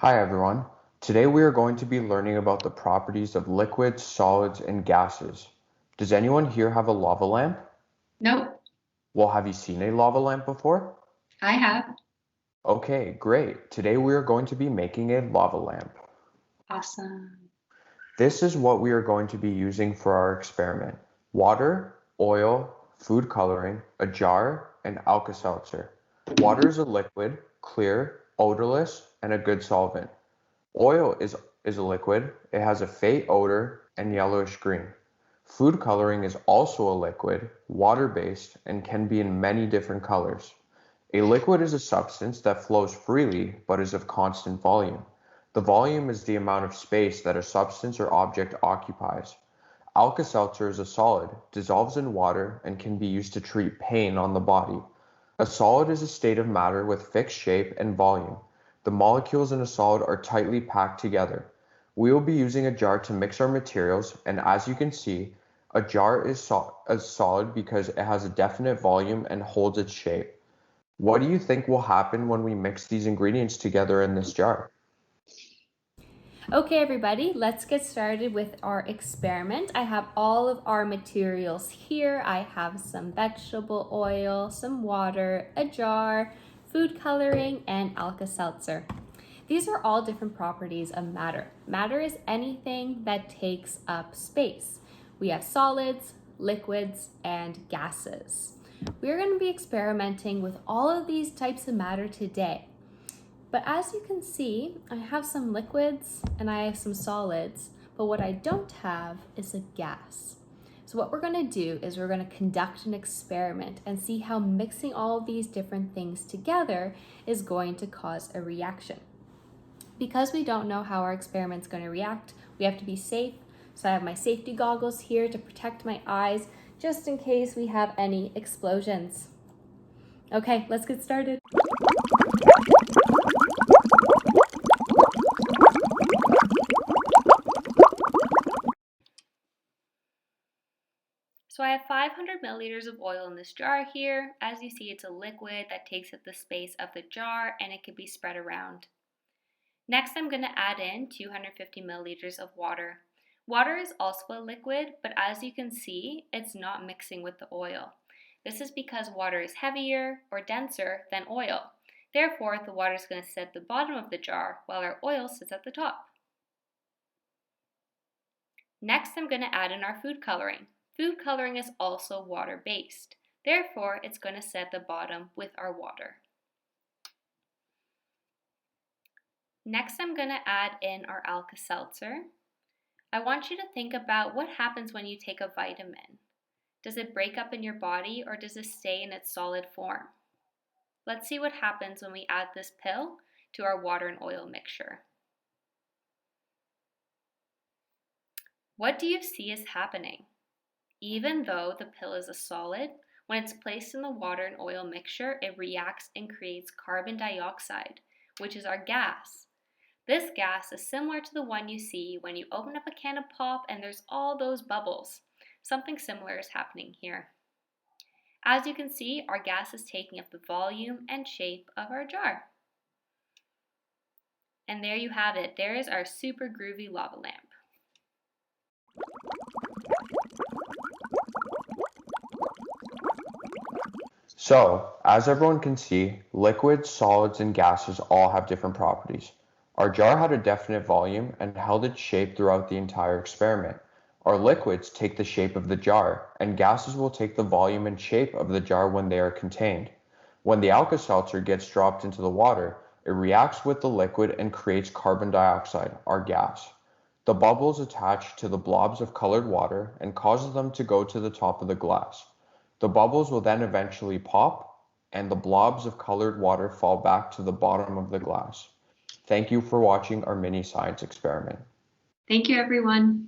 Hi everyone. Today we are going to be learning about the properties of liquids, solids, and gases. Does anyone here have a lava lamp? Nope, Well, have you seen a lava lamp before? I have. Okay, great. Today we are going to be making a lava lamp. Awesome. This is what we are going to be using for our experiment. Water, oil, food coloring, a jar, and Alka-Seltzer. Water is a liquid, clear, odorless, and a good solvent. Oil is a liquid. It has a faint odor and yellowish green. Food coloring is also a liquid, water-based, and can be in many different colors. A liquid is a substance that flows freely but is of constant volume. The volume is the amount of space that a substance or object occupies. Alka-Seltzer is a solid, dissolves in water, and can be used to treat pain on the body. A solid is a state of matter with fixed shape and volume. The molecules in a solid are tightly packed together. We will be using a jar to mix our materials, and as you can see, a jar is a solid because it has a definite volume and holds its shape. What do you think will happen when we mix these ingredients together in this jar? Okay, everybody, let's get started with our experiment. I have all of our materials here. I have some vegetable oil, some water, a jar, food coloring, and Alka-Seltzer. These are all different properties of matter. Matter is anything that takes up space. We have solids, liquids, and gases. We're going to be experimenting with all of these types of matter today. But as you can see, I have some liquids and I have some solids, but what I don't have is a gas. So what we're gonna do is we're gonna conduct an experiment and see how mixing all of these different things together is going to cause a reaction. Because we don't know how our experiment's gonna react, we have to be safe. So I have my safety goggles here to protect my eyes, just in case we have any explosions. Okay, let's get started. So I have 500 milliliters of oil in this jar here. As you see, it's a liquid that takes up the space of the jar and it can be spread around. Next, I'm going to add in 250 milliliters of water. Water is also a liquid, but as you can see, it's not mixing with the oil. This is because water is heavier or denser than oil. Therefore, the water is going to sit at the bottom of the jar while our oil sits at the top. Next, I'm going to add in our food coloring. Food coloring is also water-based. Therefore, it's going to sit at the bottom with our water. Next, I'm going to add in our Alka-Seltzer. I want you to think about what happens when you take a vitamin. Does it break up in your body or does it stay in its solid form? Let's see what happens when we add this pill to our water and oil mixture. What do you see is happening? Even though the pill is a solid, when it's placed in the water and oil mixture, it reacts and creates carbon dioxide, which is our gas. This gas is similar to the one you see when you open up a can of pop and there's all those bubbles. Something similar is happening here. As you can see, our gas is taking up the volume and shape of our jar. And there you have it. There is our super groovy lava lamp. So, as everyone can see, liquids, solids, and gases all have different properties. Our jar had a definite volume and held its shape throughout the entire experiment. Our liquids take the shape of the jar, and gases will take the volume and shape of the jar when they are contained. When the Alka-Seltzer gets dropped into the water, it reacts with the liquid and creates carbon dioxide, our gas. The bubbles attach to the blobs of colored water and causes them to go to the top of the glass. The bubbles will then eventually pop, and the blobs of colored water fall back to the bottom of the glass. Thank you for watching our mini science experiment. Thank you, everyone.